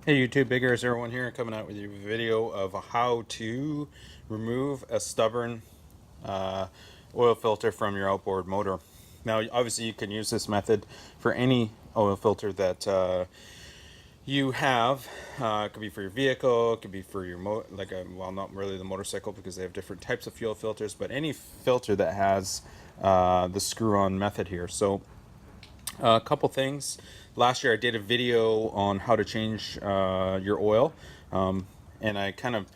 Hey YouTube, Bigger is everyone here, coming out with a video of how to remove a stubborn uh, oil filter from your outboard motor. Now, obviously, you can use this method for any oil filter that you have. It could be for your vehicle, it could be for your well, not really the motorcycle because they have different types of fuel filters, but any filter that has the screw-on method here. So a couple things. Last year I did a video on how to change your oil, and I kind of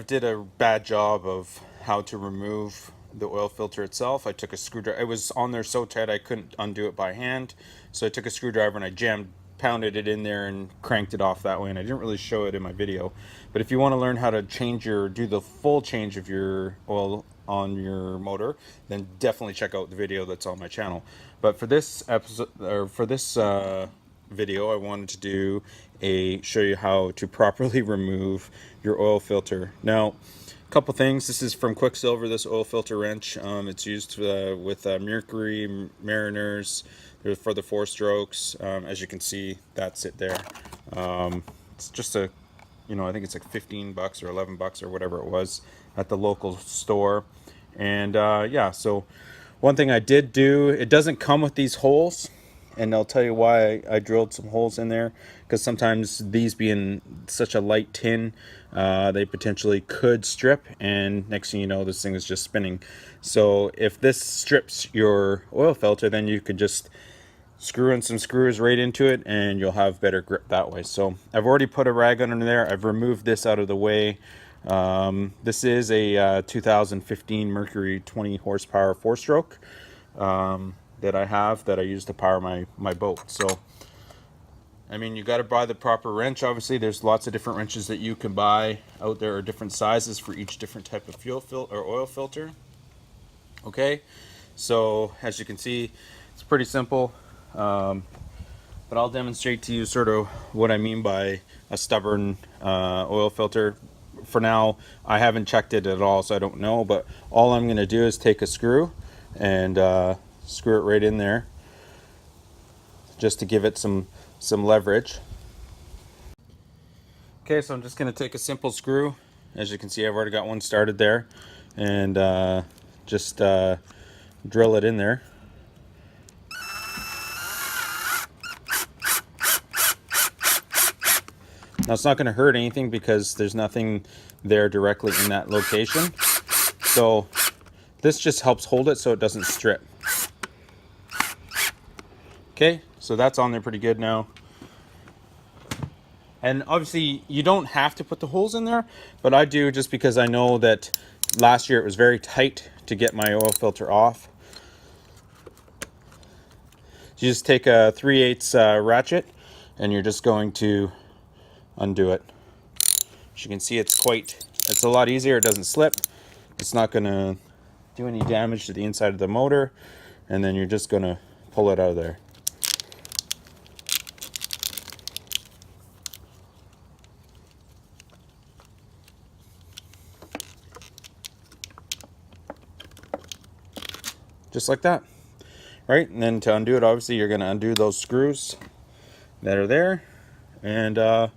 did a bad job of how to remove the oil filter itself. I took a screwdriver. It was on there so tight I couldn't undo it by hand, so I took a screwdriver and I pounded it in there and cranked it off that way. And I didn't really show it in my video, but if you want to learn how to do the full change of your oil on your motor, then definitely check out the video that's on my channel. But for this episode, or for this video, I wanted to show you how to properly remove your oil filter. Now, a couple things. This is from Quicksilver, this oil filter wrench. It's used with Mercury, Mariners. They're for the 4 strokes. As you can see, that's it there. It's just I think it's like 15 bucks or 11 bucks or whatever it was at the local store. And yeah, so one thing I did do, it doesn't come with these holes, and I'll tell you why I drilled some holes in there, because sometimes these being such a light tin, they potentially could strip, and next thing you know, this thing is just spinning. So if this strips your oil filter, then you could just screw in some screws right into it and you'll have better grip that way. So I've already put a rag under there. I've removed this out of the way. This is a 2015 Mercury 20 horsepower 4-stroke that I use to power my boat. So I mean, you got to buy the proper wrench. Obviously, there's lots of different wrenches that you can buy out there, or different sizes for each different type of oil filter. Okay, so as you can see, it's pretty simple. But I'll demonstrate to you sort of what I mean by a stubborn oil filter. For now, I haven't checked it at all, so I don't know, but all I'm going to do is take a screw and screw it right in there just to give it some leverage. Okay, so I'm just going to take a simple screw. As you can see, I've already got one started there, and just drill it in there. Now, it's not going to hurt anything because there's nothing there directly in that location. So this just helps hold it so it doesn't strip. Okay, so that's on there pretty good now. And obviously you don't have to put the holes in there, but I do just because I know that last year it was very tight to get my oil filter off. You just take a 3/8 ratchet and you're just going to undo it. As you can see, it's a lot easier. It doesn't slip. It's not going to do any damage to the inside of the motor, and then you're just going to pull it out of there. Just like that. Right? And then to undo it, obviously you're going to undo those screws that are there, and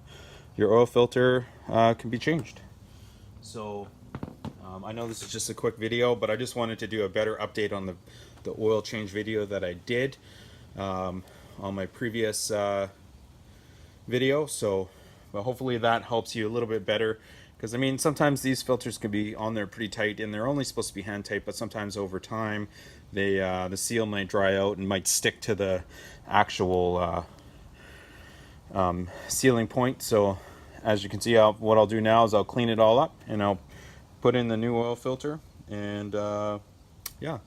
your oil filter can be changed. So I know this is just a quick video, but I just wanted to do a better update on the oil change video that I did on my previous video. So but hopefully that helps you a little bit better, because I mean, sometimes these filters can be on there pretty tight, and they're only supposed to be hand tight, but sometimes over time the seal might dry out and might stick to the actual sealing point. So as you can see, what I'll do now is I'll clean it all up and I'll put in the new oil filter, and yeah.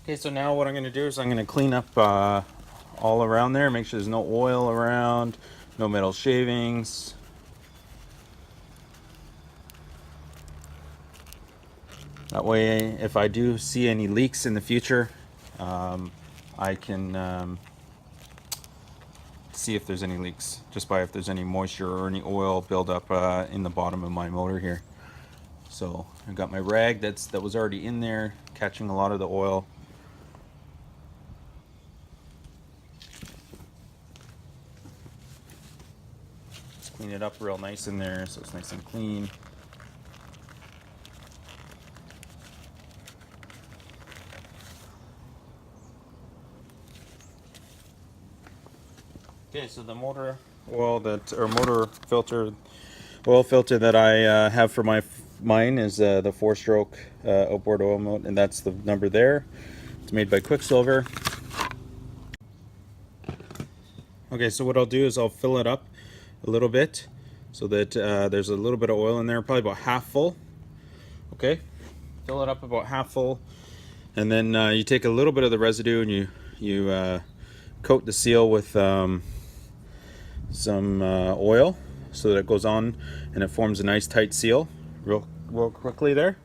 Okay, so now what I'm going to do is I'm going to clean up all around there, make sure there's no oil around, no metal shavings. That way, if I do see any leaks in the future, I can see if there's any leaks just by if there's any moisture or any oil buildup in the bottom of my motor here. So I've got my rag that was already in there, catching a lot of the oil. clean it up real nice in there so it's nice and clean. Okay, so the motor oil that, or motor filter, oil filter that I have for mine is the 4-stroke outboard oil mode, and that's the number there. It's made by Quicksilver. Okay, so what I'll do is I'll fill it up a little bit so that there's a little bit of oil in there, probably about half full. Okay, fill it up about half full, and then you take a little bit of the residue and you coat the seal with some oil so that it goes on and it forms a nice tight seal real quickly there.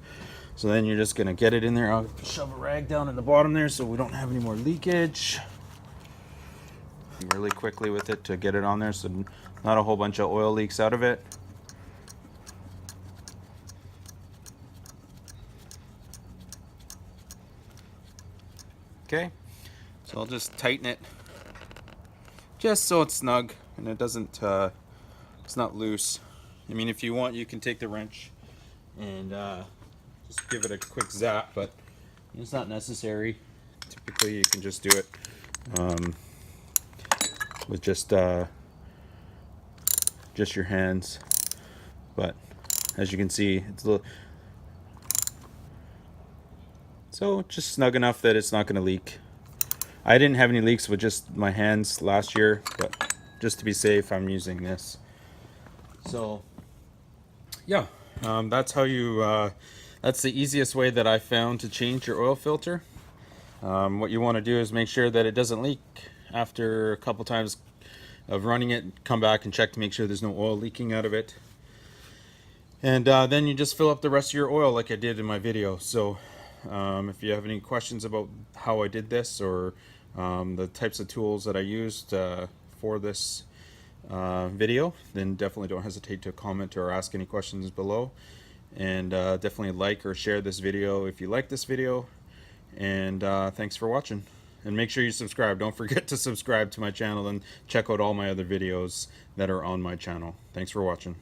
So then you're just gonna get it in there. I'll shove a rag down in the bottom there so we don't have any more leakage. Really quickly with it to get it on there so not a whole bunch of oil leaks out of it. Okay, so I'll just tighten it just so it's snug and it doesn't it's not loose. I mean, if you want, you can take the wrench and just give it a quick zap, but it's not necessary. Typically you can just do it with just your hands, but as you can see, it's a little, so just snug enough that it's not going to leak. I didn't have any leaks with just my hands last year, but just to be safe, I'm using this. So yeah, that's how you that's the easiest way that I found to change your oil filter. What you want to do is make sure that it doesn't leak. After a couple times of running it, come back and check to make sure there's no oil leaking out of it. And then you just fill up the rest of your oil like I did in my video. So if you have any questions about how I did this, or the types of tools that I used for this video, then definitely don't hesitate to comment or ask any questions below. And definitely like or share this video if you like this video. And thanks for watching. And make sure you subscribe. Don't forget to subscribe to my channel and check out all my other videos that are on my channel. Thanks for watching.